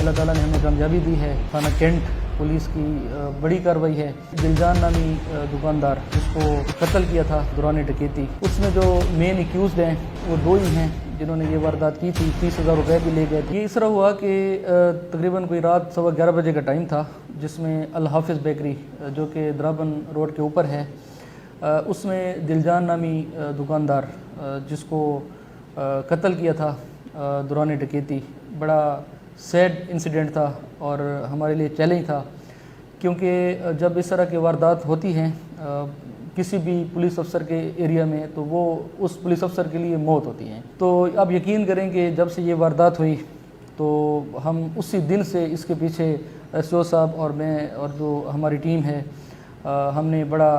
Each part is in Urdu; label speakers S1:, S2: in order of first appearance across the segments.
S1: اللہ تعالیٰ نے ہمیں کامیابی دی ہے۔ تھانہ کینٹ پولیس کی بڑی کارروائی ہے۔ دلجان نامی دکاندار جس کو قتل کیا تھا دوران ڈکیتی، اس میں جو مین ایکیوزڈ ہیں وہ دو ہی ہیں جنہوں نے یہ واردات کی تھی۔ 30,000 روپے بھی لے گئے تھے۔ یہ اس طرح ہوا کہ تقریباً کوئی رات 11:15 بجے کا ٹائم تھا، جس میں الحافظ بیکری جو کہ درابن روڈ کے اوپر ہے، اس میں دلجان نامی دکاندار جس کو قتل کیا تھا دوران ڈکیتی، بڑا سیڈ انسیڈنٹ تھا اور ہمارے لیے چیلنج تھا، کیونکہ جب اس طرح کی واردات ہوتی ہیں کسی بھی پولیس افسر کے ایریا میں تو وہ اس پولیس افسر کے لیے موت ہوتی ہیں۔ تو آپ یقین کریں کہ جب سے یہ واردات ہوئی تو ہم اسی دن سے اس کے پیچھے ایس او صاحب اور میں اور جو ہماری ٹیم ہے، ہم نے بڑا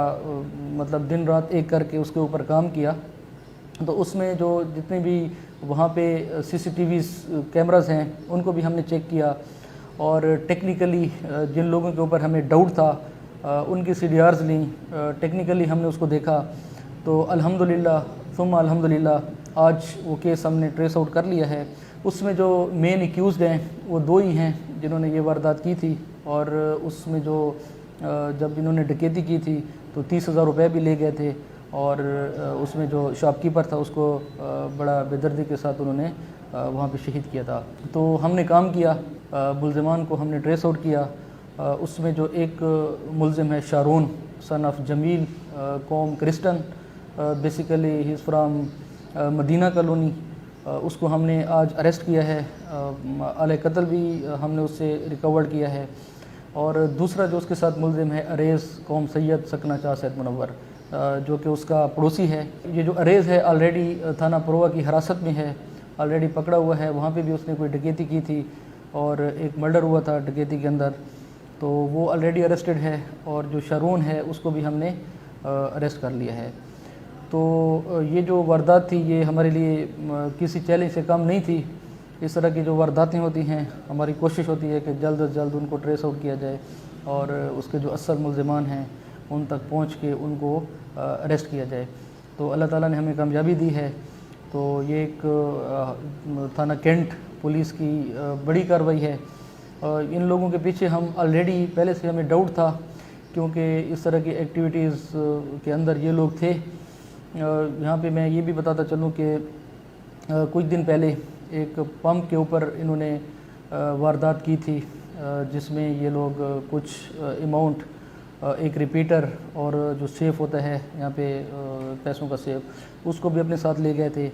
S1: مطلب دن رات ایک کر کے اس کے اوپر کام کیا۔ تو اس میں جو جتنے بھی وہاں پہ سی سی ٹی ویز کیمراز ہیں ان کو بھی ہم نے چیک کیا، اور ٹیکنیکلی جن لوگوں کے اوپر ہمیں ڈاؤٹ تھا ان کی سی ڈی آرز لیں، ٹیکنیکلی ہم نے اس کو دیکھا تو الحمدللہ ثم الحمدللہ آج وہ کیس ہم نے ٹریس آؤٹ کر لیا ہے۔ اس میں جو مین ایکیوزڈ ہیں وہ دو ہی ہیں جنہوں نے یہ واردات کی تھی، اور اس میں جو جب انہوں نے ڈکیتی کی تھی تو 30,000 روپے بھی لے گئے تھے، اور اس میں جو شاپ کیپر تھا اس کو بڑا بے دردی کے ساتھ انہوں نے وہاں پہ شہید کیا تھا۔ تو ہم نے کام کیا، ملزمان کو ہم نے ٹریس آؤٹ کیا۔ اس میں جو ایک ملزم ہے شارون سن آف جمیل، قوم Christian, basically he is from Madina colony, اس کو ہم نے آج اریسٹ کیا ہے۔ آلہ قتل بھی ہم نے اس سے ریکورڈ کیا ہے۔ اور دوسرا جو اس کے ساتھ ملزم ہے اریز قوم سید سکنہ چاہ سید منور، جو کہ اس کا پڑوسی ہے۔ یہ جو اریز ہے آلریڈی تھانہ پروا کی حراست میں ہے، آلریڈی پکڑا ہوا ہے۔ وہاں پہ بھی اس نے کوئی ڈکیتی کی تھی اور ایک مرڈر ہوا تھا ڈکیتی کے اندر، تو وہ آلریڈی اریسٹڈ ہے۔ اور جو شارون ہے اس کو بھی ہم نے اریسٹ کر لیا ہے۔ تو یہ جو واردات تھی یہ ہمارے لیے کسی چیلنج سے کم نہیں تھی۔ اس طرح کی جو وارداتیں ہوتی ہیں ہماری کوشش ہوتی ہے کہ جلد از جلد ان کو ٹریس آؤٹ کیا جائے اور اس کے جو اصل ملزمان ہیں ان تک پہنچ کے ان کو اریسٹ کیا جائے۔ تو اللہ تعالیٰ نے ہمیں کامیابی دی ہے۔ تو یہ ایک تھانہ کینٹ پولیس کی بڑی کارروائی ہے۔ ان لوگوں کے پیچھے ہم آلریڈی پہلے سے ہمیں ڈاؤٹ تھا، کیونکہ اس طرح کی ایکٹیویٹیز کے اندر یہ لوگ تھے۔ یہاں پہ میں یہ بھی بتاتا چلوں کہ کچھ دن پہلے ایک پمپ کے اوپر انہوں نے واردات کی تھی، جس میں یہ لوگ کچھ اماؤنٹ، ایک ریپیٹر اور جو سیف ہوتا ہے یہاں پہ پیسوں کا سیف، اس کو بھی اپنے ساتھ لے گئے تھے۔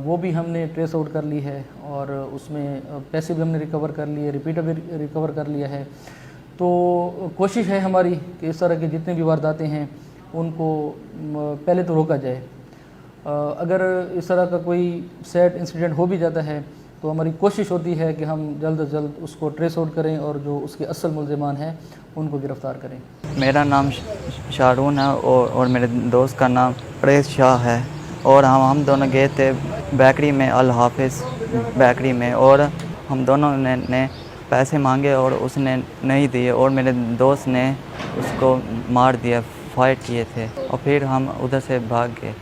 S1: وہ بھی ہم نے ٹریس آؤٹ کر لی ہے، اور اس میں پیسے بھی ہم نے ریکور کر لیے، ریپیٹر بھی ریکور کر لیا ہے۔ تو کوشش ہے ہماری کہ اس طرح کے جتنے بھی وارداتیں ہیں ان کو پہلے تو روکا جائے۔ اگر اس طرح کا کوئی سیڈ انسیڈنٹ ہو بھی جاتا ہے تو ہماری کوشش ہوتی ہے کہ ہم جلد از جلد اس کو ٹریس آؤٹ کریں اور جو اس کے اصل ملزمان ہیں ان کو گرفتار کریں۔
S2: میرا نام شارون ہے اور میرے دوست کا نام پریز شاہ ہے، اور ہم دونوں گئے تھے بیکری میں، الحافظ بیکری میں، اور ہم دونوں نے پیسے مانگے اور اس نے نہیں دیے، اور میرے دوست نے اس کو مار دیا، فائٹ کیے تھے، اور پھر ہم ادھر سے بھاگ گئے۔